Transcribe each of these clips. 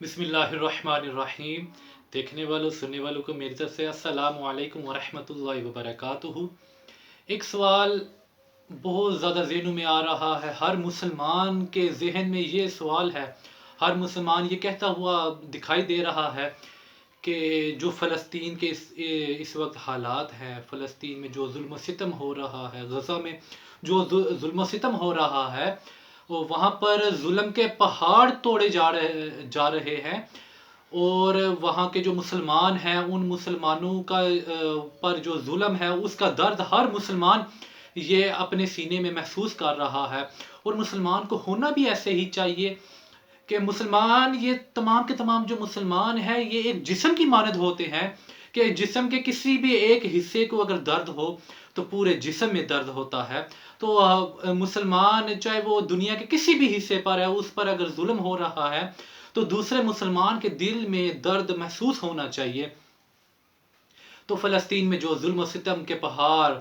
बिस्मिल्लाहिर्रहमानिर्रहीम। देखने वालों सुनने वालों को मेरी तरफ से अस्सलामु अलैकुम वरहमतुल्लाहि वबरकातुहू। एक सवाल बहुत ज़्यादा ज़हनों में आ रहा है, हर मुसलमान के जहन में ये सवाल है। हर मुसलमान ये कहता हुआ दिखाई दे रहा है कि जो फ़लस्तीन के इस वक्त हालात हैं, फ़लस्तीन में जो जुल्म सितम हो रहा है, गज़ा में जो जुल्म सितम हो रहा है, वो वहाँ पर जुल्म के पहाड़ तोड़े जा रहे हैं। और वहाँ के जो मुसलमान हैं, उन मुसलमानों का पर जो जुल्म है उसका दर्द हर मुसलमान ये अपने सीने में महसूस कर रहा है। और मुसलमान को होना भी ऐसे ही चाहिए कि मुसलमान, ये तमाम के तमाम जो मुसलमान हैं, ये एक जिस्म की मानद होते हैं कि जिस्म के किसी भी एक हिस्से को अगर दर्द हो तो पूरे जिस्म में दर्द होता है। तो मुसलमान चाहे वो दुनिया के किसी भी हिस्से पर है, उस पर अगर जुल्म हो रहा है तो दूसरे मुसलमान के दिल में दर्द महसूस होना चाहिए। तो फ़लस्तीन में जो जुल्म सितम के पहाड़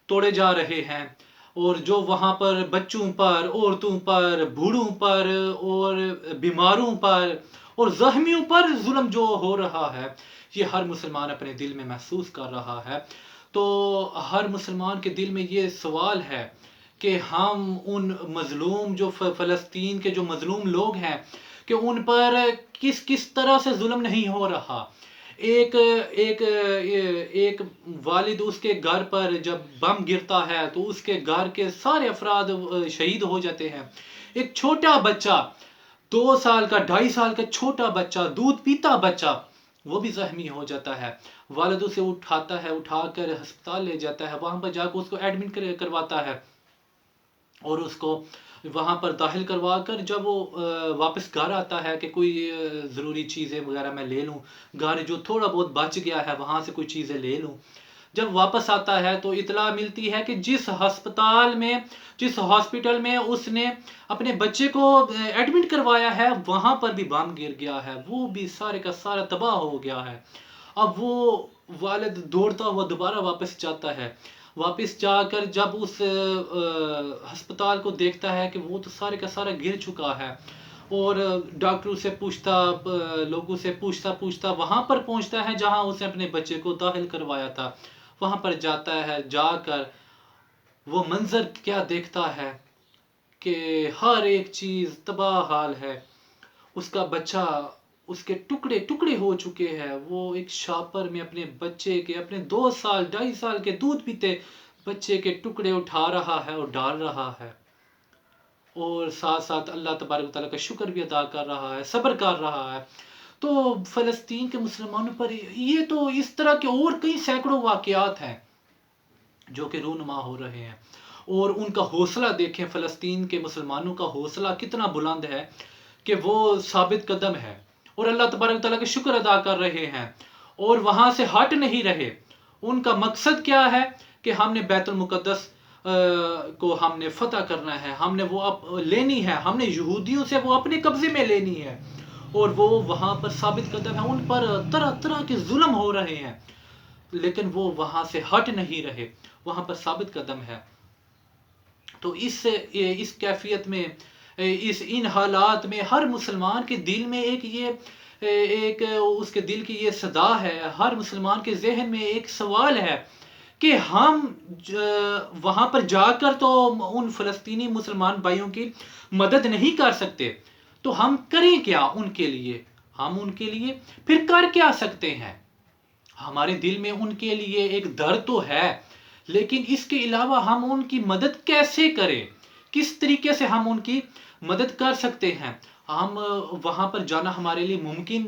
तोड़े जा रहे हैं, और जो वहाँ पर बच्चों पर, औरतों पर, बूढ़ों पर और बीमारों पर और ज़ख्मियों पर जुल्म जो हो रहा है, ये हर मुसलमान अपने दिल में महसूस कर रहा है। तो हर मुसलमान के दिल में ये सवाल है कि हम उन मज़लूम जो फ़लस्तीन के जो मज़लूम लोग हैं, कि उन पर किस किस तरह से जुल्म नहीं हो रहा। एक एक एक वालिद, उसके घर पर जब बम गिरता है तो उसके घर के सारे अफराद शहीद हो जाते हैं। एक छोटा बच्चा, 2 साल का, 2.5 साल का छोटा बच्चा, दूध पीता बच्चा, वो भी जख्मी हो जाता है। वालिद उसे उठाता है, उठाकर अस्पताल ले जाता है, वहां पर जाकर उसको एडमिट करवाता है और उसको वहाँ पर दाखिल करवा कर जब वो वापस घर आता है कि कोई ज़रूरी चीज़ें वगैरह मैं ले लूँ, घर जो थोड़ा बहुत बच गया है वहाँ से कोई चीज़ें ले लूँ। जब वापस आता है तो इतला मिलती है कि जिस हॉस्पिटल में उसने अपने बच्चे को एडमिट करवाया है, वहाँ पर भी बम गिर गया है, वो भी सारे का सारा तबाह हो गया है। अब वो वालिद दौड़ता हुआ दोबारा वापस जाता है। वापस जाकर जब उस अस्पताल को देखता है कि वो तो सारे का सारा गिर चुका है, और डॉक्टरों से पूछता, लोगों से पूछता पूछता वहाँ पर पहुँचता है जहाँ उसने अपने बच्चे को दाखिल करवाया था। वहाँ पर जाता है, जाकर वो मंजर क्या देखता है कि हर एक चीज़ तबाह हाल है। उसका बच्चा, उसके टुकड़े टुकड़े हो चुके हैं। वो एक शापर में अपने बच्चे के, अपने 2 साल 2.5 साल के दूध पीते बच्चे के टुकड़े उठा रहा है और डाल रहा है, और साथ साथ अल्लाह तबारक ताला का शुक्र भी अदा कर रहा है, सब्र कर रहा है। तो फ़लस्तीन के मुसलमानों पर ये तो इस तरह के और कई सैकड़ों वाक़यात हैं जो कि रूनुमा हो रहे हैं। और उनका हौसला देखें, फ़लस्तीन के मुसलमानों का हौसला कितना बुलंद है कि वो साबित कदम है और अल्लाह तबारक ताला का शुक्र अदा कर रहे हैं और वहाँ से हट नहीं रहे। उनका मकसद क्या है कि हमने बैतुल मुक़द्दस को हमने फतह करना है, हमने वो अब लेनी है, हमने यहूदियों से वो अपने कब्जे में लेनी है। और वो वहाँ पर साबित कदम है, उन पर तरह तरह के जुल्म हो रहे हैं, लेकिन वो वहाँ से हट नहीं रहे, वहाँ पर साबित कदम है। तो इस कैफियत में, इन हालात में हर मुसलमान के दिल में एक उसके दिल की ये सदा है, हर मुसलमान के जहन में एक सवाल है कि हम वहाँ पर जाकर तो उन फ़लस्तीनी मुसलमान भाइयों की मदद नहीं कर सकते, तो हम करें क्या उनके लिए? हम उनके लिए फिर कर क्या सकते हैं? हमारे दिल में उनके लिए एक दर्द तो है, लेकिन इसके अलावा हम उनकी मदद कैसे करें? किस तरीके से हम उनकी मदद कर सकते हैं? हम वहाँ पर जाना हमारे लिए मुमकिन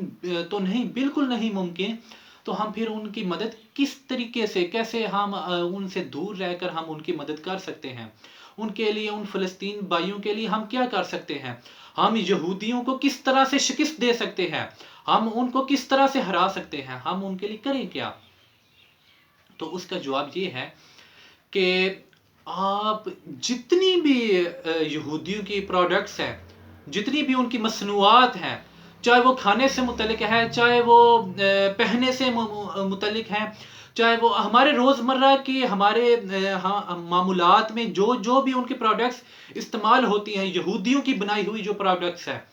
तो नहीं, बिल्कुल नहीं मुमकिन। तो हम फिर उनकी मदद किस तरीके से, कैसे हम उनसे दूर रहकर हम उनकी मदद कर सकते हैं? उनके लिए, उन फ़लस्तीन भाइयों के लिए हम क्या कर सकते हैं? हम यहूदियों को किस तरह से शिकस्त दे सकते हैं? हम उनको किस तरह से हरा सकते हैं? हम उनके लिए करें क्या? तो उसका जवाब ये है कि आप जितनी भी यहूदियों की प्रोडक्ट्स हैं, जितनी भी उनकी मसनूआत हैं, चाहे वो खाने से मुतलिक है, चाहे वो पहनने से मुतलिक हैं, चाहे वो हमारे रोज़मर्रा की, हमारे हाँ मामूलात में जो जो भी उनकी प्रोडक्ट्स इस्तेमाल होती हैं, यहूदियों की बनाई हुई जो प्रोडक्ट्स हैं,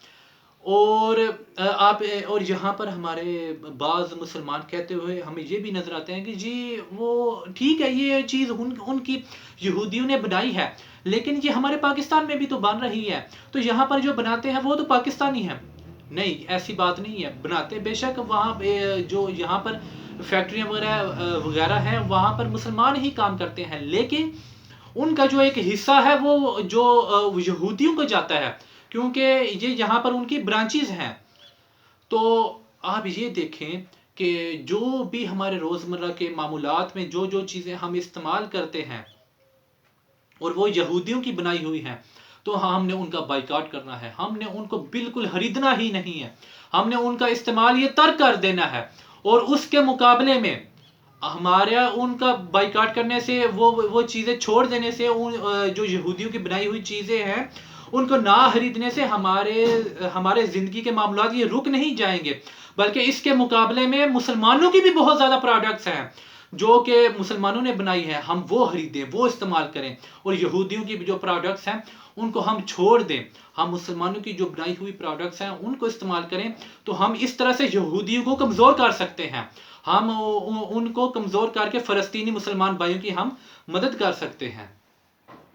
اور آپ اور یہاں پر ہمارے بعض مسلمان کہتے ہوئے ہمیں یہ بھی نظر آتے ہیں کہ جی وہ ٹھیک ہے، یہ چیز ان کی یہودیوں نے بنائی ہے، لیکن یہ ہمارے پاکستان میں بھی تو بن رہی ہے، تو یہاں پر جو بناتے ہیں وہ تو پاکستانی ہیں۔ نہیں، ایسی بات نہیں ہے، بناتے بے شک وہاں جو یہاں پر فیکٹریاں وغیرہ ہیں وہاں پر مسلمان ہی کام کرتے ہیں، لیکن ان کا جو ایک حصہ ہے وہ جو یہودیوں کو جاتا ہے، کیونکہ یہ یہاں پر ان کی برانچیز ہیں۔ تو آپ یہ دیکھیں کہ جو بھی ہمارے روزمرہ کے معمولات میں جو جو چیزیں ہم استعمال کرتے ہیں اور وہ یہودیوں کی بنائی ہوئی ہیں، تو ہم نے ان کا بائیکاٹ کرنا ہے، ہم نے ان کو بالکل خریدنا ہی نہیں ہے، ہم نے ان کا استعمال یہ ترک کر دینا ہے، اور اس کے مقابلے میں ہمارا ان کا بائیکاٹ کرنے سے وہ چیزیں چھوڑ دینے سے جو یہودیوں کی بنائی ہوئی چیزیں ہیں ان کو نہ خریدنے سے ہمارے زندگی کے معاملات یہ رک نہیں جائیں گے، بلکہ اس کے مقابلے میں مسلمانوں کی بھی بہت زیادہ پروڈکٹس ہیں جو کہ مسلمانوں نے بنائی ہے، ہم وہ خریدیں، وہ استعمال کریں، اور یہودیوں کی جو پروڈکٹس ہیں ان کو ہم چھوڑ دیں، ہم مسلمانوں کی جو بنائی ہوئی پروڈکٹس ہیں ان کو استعمال کریں، تو ہم اس طرح سے یہودیوں کو کمزور کر سکتے ہیں، ہم ان کو کمزور کر کے فلسطینی مسلمان بھائیوں کی ہم مدد کر سکتے ہیں۔